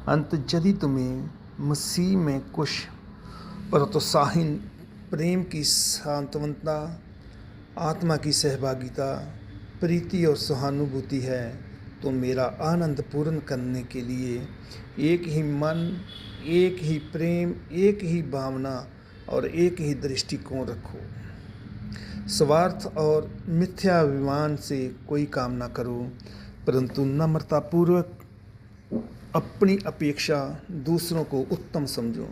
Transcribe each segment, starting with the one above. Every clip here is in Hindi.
अंत यदि तुम्हें मसीह में कुछ प्रोत्साहन, प्रेम की सांत्वनता, आत्मा की सहभागिता, प्रीति और सहानुभूति है, तो मेरा आनंद पूर्ण करने के लिए एक ही मन, एक ही प्रेम, एक ही भावना और एक ही दृष्टिकोण रखो। स्वार्थ और मिथ्याभिमान से कोई काम ना करो, परंतु नम्रतापूर्वक अपनी अपेक्षा दूसरों को उत्तम समझो।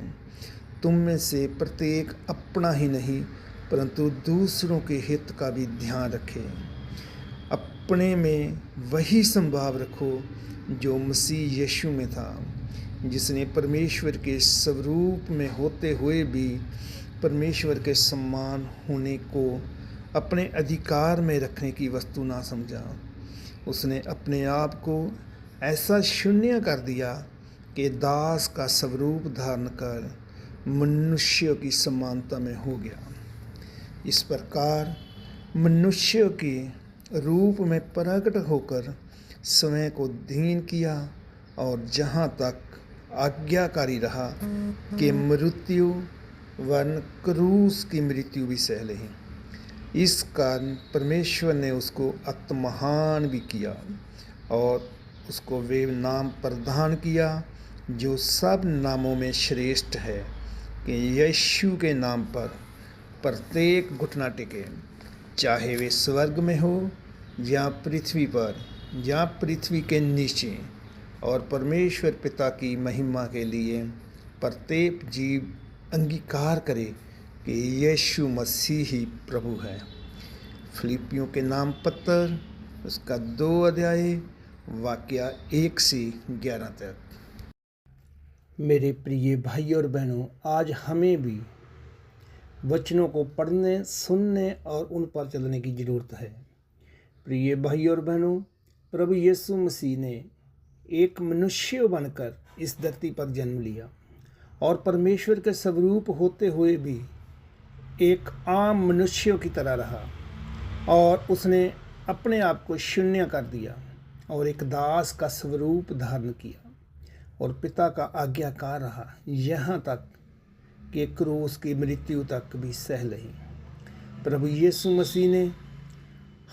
तुम में से प्रत्येक अपना ही नहीं, परंतु दूसरों के हित का भी ध्यान रखे। अपने में वही संभाव रखो जो मसीह यीशु में था, जिसने परमेश्वर के स्वरूप में होते हुए भी परमेश्वर के समान होने को अपने अधिकार में रखने की वस्तु ना समझा। उसने अपने आप को ऐसा शून्य कर दिया कि दास का स्वरूप धारण कर मनुष्यों की समानता में हो गया। इस प्रकार मनुष्यों के रूप में प्रकट होकर स्वयं को दीन किया और जहाँ तक आज्ञाकारी रहा कि मृत्यु वरन क्रूस की मृत्यु भी सह ली। इस कारण परमेश्वर ने उसको आत्महान भी किया और उसको वे नाम प्रदान किया जो सब नामों में श्रेष्ठ है, कि यीशु के नाम पर प्रत्येक घुटना टेके, चाहे वे स्वर्ग में हो या पृथ्वी पर या पृथ्वी के नीचे, और परमेश्वर पिता की महिमा के लिए प्रत्येक जीव अंगीकार करे कि यीशु मसीह ही प्रभु है। फिलिपियों के नाम पत्र उसका 2 अध्याय वाक्य 1 से 11 तक। मेरे प्रिय भाई और बहनों, आज हमें भी वचनों को पढ़ने, सुनने और उन पर चलने की ज़रूरत है। प्रिय भाई और बहनों, प्रभु यीशु मसीह ने एक मनुष्य बनकर इस धरती पर जन्म लिया और परमेश्वर के स्वरूप होते हुए भी एक आम मनुष्यों की तरह रहा और उसने अपने आप को शून्य कर दिया और एक दास का स्वरूप धारण किया और पिता का आज्ञाकार रहा, यहाँ तक कि क्रूस की मृत्यु तक भी सह लही। प्रभु यीशु मसीह ने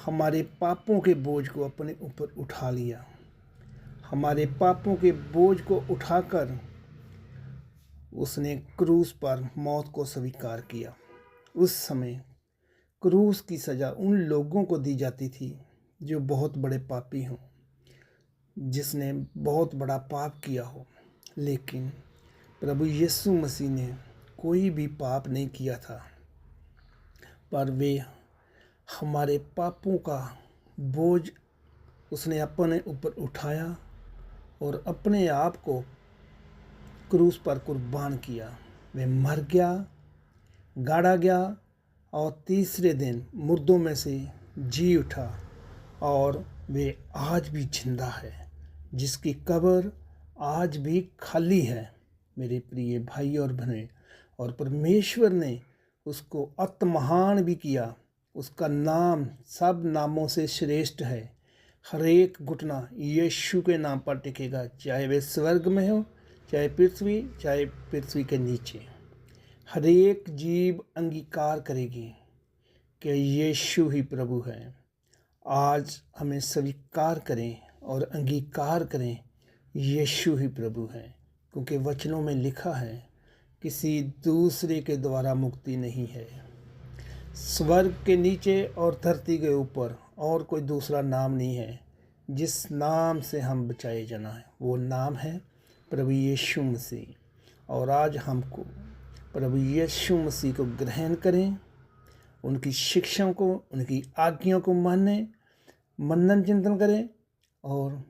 हमारे पापों के बोझ को अपने ऊपर उठा लिया। हमारे पापों के बोझ को उठाकर उसने क्रूस पर मौत को स्वीकार किया। उस समय क्रूस की सज़ा उन लोगों को दी जाती थी जो बहुत बड़े पापी हों, जिसने बहुत बड़ा पाप किया हो, लेकिन प्रभु यीशु मसीह ने कोई भी पाप नहीं किया था, पर वे हमारे पापों का बोझ उसने अपने ऊपर उठाया और अपने आप को क्रूस पर कुर्बान किया। वे मर गया, गाड़ा गया और तीसरे दिन मुर्दों में से जी उठा और वे आज भी जिंदा है, जिसकी कब्र आज भी खाली है। मेरे प्रिय भाई और बहनें, और परमेश्वर ने उसको आत्महान भी किया। उसका नाम सब नामों से श्रेष्ठ है। हर एक घुटना यीशु के नाम पर टिकेगा, चाहे वे स्वर्ग में हो, चाहे पृथ्वी के नीचे। हर एक जीव अंगीकार करेगी कि यीशु ही प्रभु है। आज हमें स्वीकार करें और अंगीकार करें यीशु ही प्रभु है, क्योंकि वचनों में लिखा है किसी दूसरे के द्वारा मुक्ति नहीं है। स्वर्ग के नीचे और धरती के ऊपर और कोई दूसरा नाम नहीं है जिस नाम से हम बचाए जाना है। वो नाम है प्रभु यीशु मसीह। और आज हमको प्रभु यीशु मसीह को ग्रहण करें, उनकी शिक्षाओं को, उनकी आज्ञाओं को मानें, मनन चिंतन करें और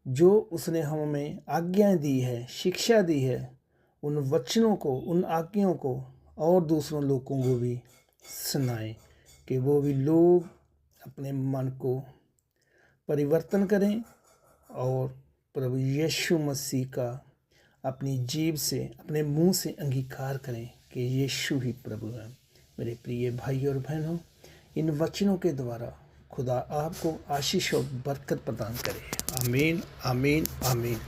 जो उसने हमें आज्ञाएं दी है, शिक्षा दी है, उन वचनों को, उन आज्ञाओं को और दूसरों लोगों को भी सुनाएं कि वो भी लोग अपने मन को परिवर्तन करें और प्रभु यीशु मसीह का अपनी जीभ से, अपने मुंह से अंगीकार करें कि यीशु ही प्रभु है। मेरे प्रिय भाई और बहनों, इन वचनों के द्वारा खुदा आपको आशीष और बरकत प्रदान करे। आमीन, आमीन, आमीन।